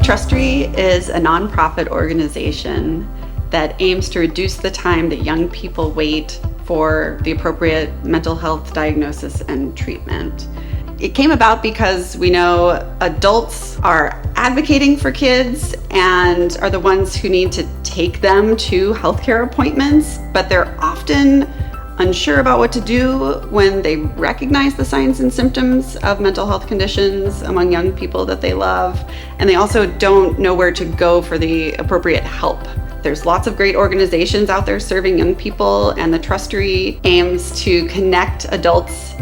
Trustery is a nonprofit organization that aims to reduce the time that young people wait for the appropriate mental health diagnosis and treatment. It came about because we know adults are advocating for kids and are the ones who need to take them to healthcare appointments, but they're often unsure about what to do when they recognize the signs and symptoms of mental health conditions among young people that they love, and they also don't know where to go for the appropriate help. There's lots of great organizations out there serving young people, and the Trustery aims to connect adults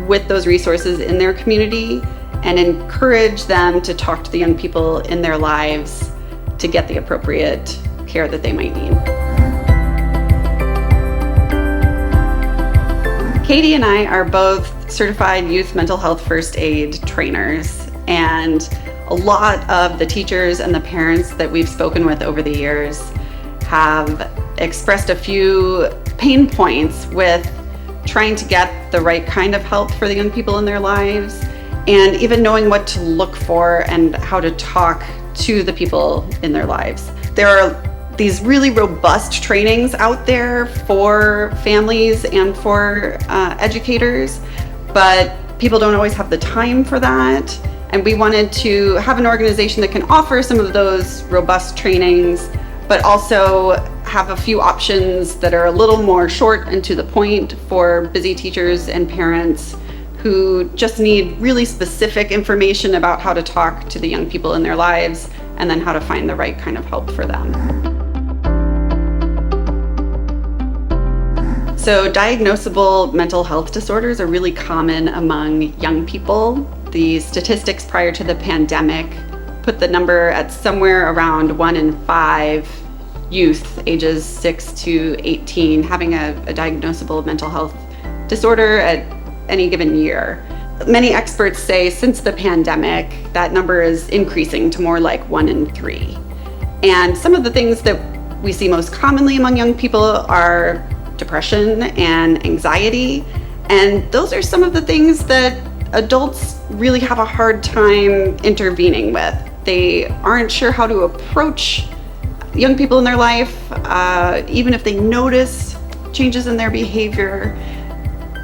with those resources in their community and encourage them to talk to the young people in their lives to get the appropriate care that they might need. Katie and I are both certified youth mental health first aid trainers, and a lot of the teachers and the parents that we've spoken with over the years have expressed a few pain points with trying to get the right kind of help for the young people in their lives, and even knowing what to look for and how to talk to the people in their lives. There are these really robust trainings out there for families and for educators, but people don't always have the time for that. And we wanted to have an organization that can offer some of those robust trainings, but also have a few options that are a little more short and to the point for busy teachers and parents who just need really specific information about how to talk to the young people in their lives and then how to find the right kind of help for them. So diagnosable mental health disorders are really common among young people. The statistics prior to the pandemic put the number at somewhere around 1 in 5 youth ages 6 to 18 having a diagnosable mental health disorder at any given year. Many experts say since the pandemic, that number is increasing to more like 1 in 3. And some of the things that we see most commonly among young people are depression and anxiety, and those are some of the things that adults really have a hard time intervening with. They aren't sure how to approach young people in their life, even if they notice changes in their behavior.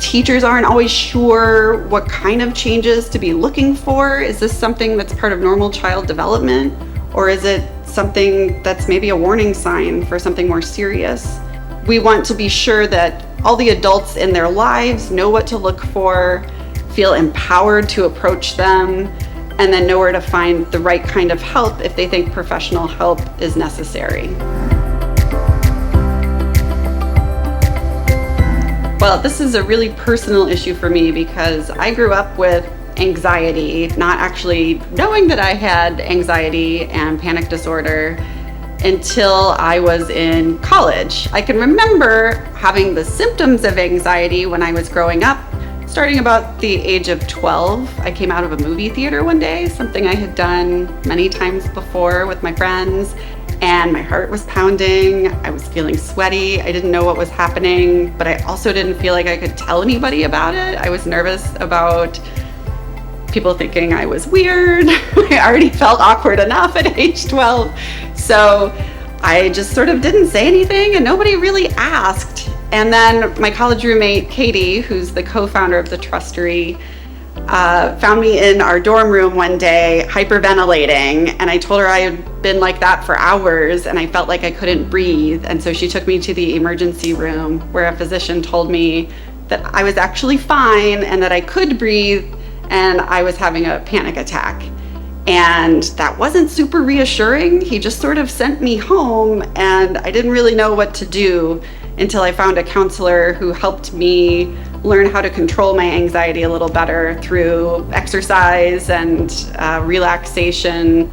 Teachers aren't always sure what kind of changes to be looking for. Is this something that's part of normal child development, or is it something that's maybe a warning sign for something more serious? We want to be sure that all the adults in their lives know what to look for, feel empowered to approach them, and then know where to find the right kind of help if they think professional help is necessary. Well, this is a really personal issue for me because I grew up with anxiety, not actually knowing that I had anxiety and panic disorder until I was in college. I can remember having the symptoms of anxiety when I was growing up. Starting about the age of 12, I came out of a movie theater one day, something I had done many times before with my friends, and my heart was pounding. I was feeling sweaty. I didn't know what was happening, but I also didn't feel like I could tell anybody about it. I was nervous about people thinking I was weird. I already felt awkward enough at age 12. So I just sort of didn't say anything, and nobody really asked. And then my college roommate, Katie, who's the co-founder of the Trustery, found me in our dorm room one day hyperventilating, and I told her I had been like that for hours and I felt like I couldn't breathe. And so she took me to the emergency room where a physician told me that I was actually fine and that I could breathe, and I was having a panic attack. And that wasn't super reassuring. He just sort of sent me home, and I didn't really know what to do until I found a counselor who helped me learn how to control my anxiety a little better through exercise and relaxation,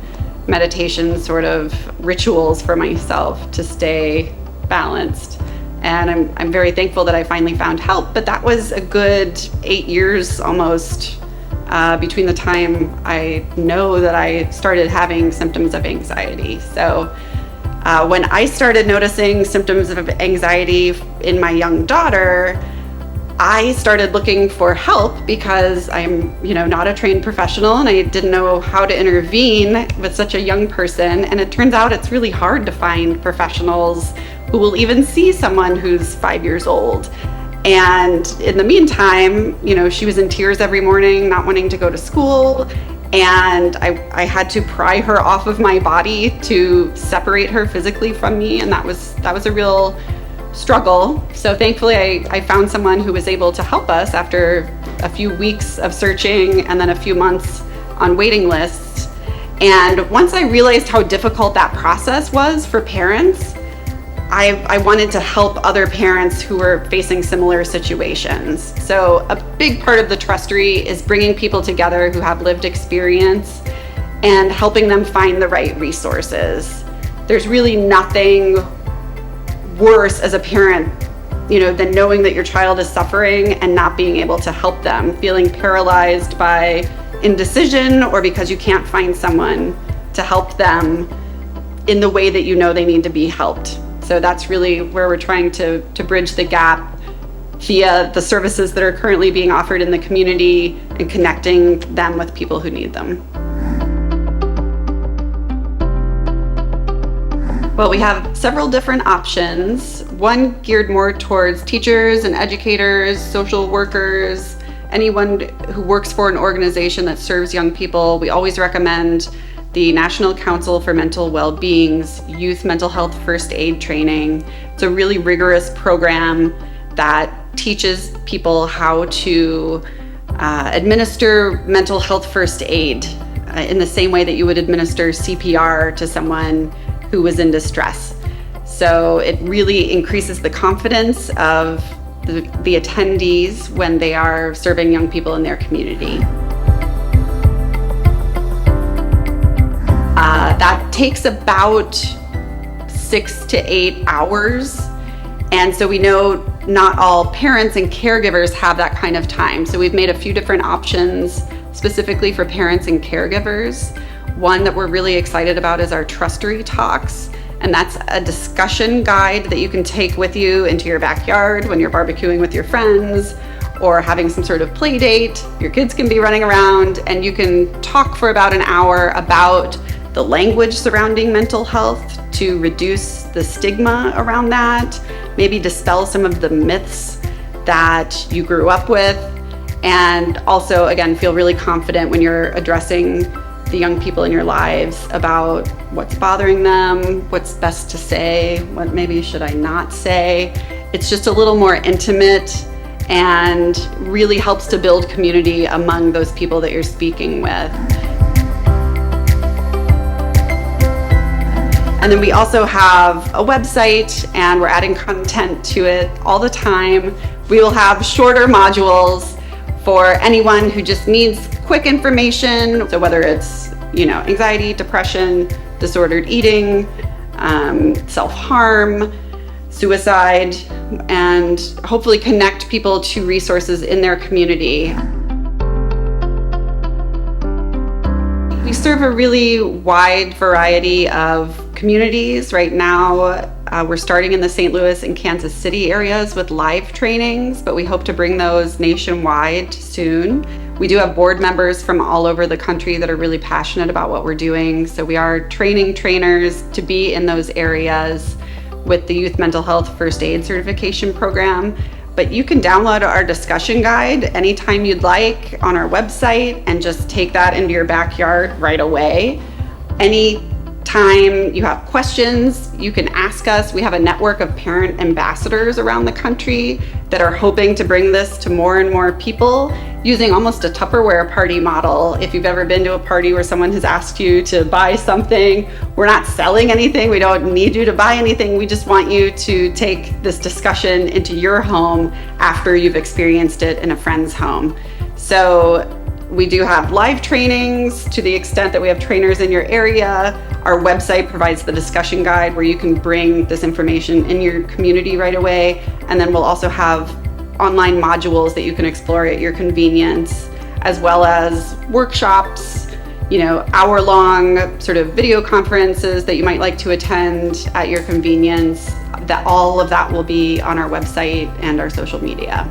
meditation sort of rituals for myself to stay balanced. And I'm very thankful that I finally found help, but that was a good 8 years almost between the time I know that I started having symptoms of anxiety. So when I started noticing symptoms of anxiety in my young daughter, I started looking for help because I'm, not a trained professional, and I didn't know how to intervene with such a young person. And it turns out it's really hard to find professionals who will even see someone who's 5 years old. And in the meantime, she was in tears every morning, not wanting to go to school. And I had to pry her off of my body to separate her physically from me. And that was a real struggle. So thankfully I found someone who was able to help us after a few weeks of searching and then a few months on waiting lists. And once I realized how difficult that process was for parents, I wanted to help other parents who were facing similar situations. So a big part of the Trustery is bringing people together who have lived experience and helping them find the right resources. There's really nothing worse as a parent, than knowing that your child is suffering and not being able to help them, feeling paralyzed by indecision or because you can't find someone to help them in the way that they need to be helped. So that's really where we're trying to bridge the gap via the services that are currently being offered in the community and connecting them with people who need them. Well, we have several different options. One geared more towards teachers and educators, social workers, anyone who works for an organization that serves young people. We always recommend the National Council for Mental Well-Being's Youth Mental Health First Aid Training. It's a really rigorous program that teaches people how to administer mental health first aid in the same way that you would administer CPR to someone who was in distress. So it really increases the confidence of the attendees when they are serving young people in their community. That takes about 6 to 8 hours. And so we know not all parents and caregivers have that kind of time. So we've made a few different options specifically for parents and caregivers. One that we're really excited about is our Trustery Talks. And that's a discussion guide that you can take with you into your backyard when you're barbecuing with your friends or having some sort of play date. Your kids can be running around and you can talk for about an hour about the language surrounding mental health to reduce the stigma around that, maybe dispel some of the myths that you grew up with, and also, again, feel really confident when you're addressing the young people in your lives about what's bothering them, what's best to say, what maybe should I not say. It's just a little more intimate and really helps to build community among those people that you're speaking with. And then we also have a website and we're adding content to it all the time. We will have shorter modules for anyone who just needs quick information. So whether it's, anxiety, depression, disordered eating, self-harm, suicide, and hopefully connect people to resources in their community. We serve a really wide variety of communities. Right now, we're starting in the St. Louis and Kansas City areas with live trainings, but we hope to bring those nationwide soon. We do have board members from all over the country that are really passionate about what we're doing. So we are training trainers to be in those areas with the Youth Mental Health First Aid Certification Program. But you can download our discussion guide anytime you'd like on our website and just take that into your backyard right away. Anytime you have questions, you can ask us. We have a network of parent ambassadors around the country that are hoping to bring this to more and more people using almost a Tupperware party model. If you've ever been to a party where someone has asked you to buy something, we're not selling anything. We don't need you to buy anything. We just want you to take this discussion into your home after you've experienced it in a friend's home. So we do have live trainings to the extent that we have trainers in your area. Our website provides the discussion guide where you can bring this information in your community right away. And then we'll also have online modules that you can explore at your convenience, as well as workshops, hour-long sort of video conferences that you might like to attend at your convenience. That all of that will be on our website and our social media.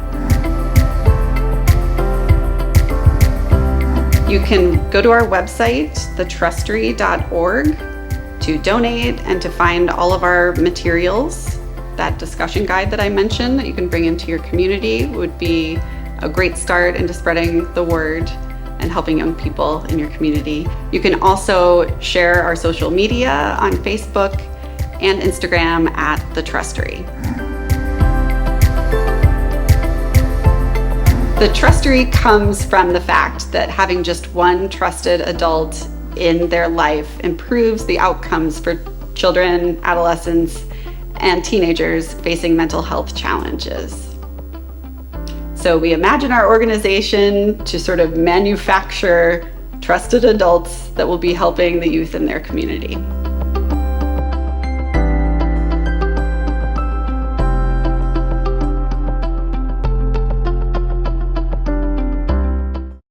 You can go to our website, thetrustery.org, to donate and to find all of our materials. That discussion guide that I mentioned that you can bring into your community would be a great start into spreading the word and helping young people in your community. You can also share our social media on Facebook and Instagram at The Trustery. The Trustery comes from the fact that having just one trusted adult in their life improves the outcomes for children, adolescents, and teenagers facing mental health challenges. So we imagine our organization to sort of manufacture trusted adults that will be helping the youth in their community.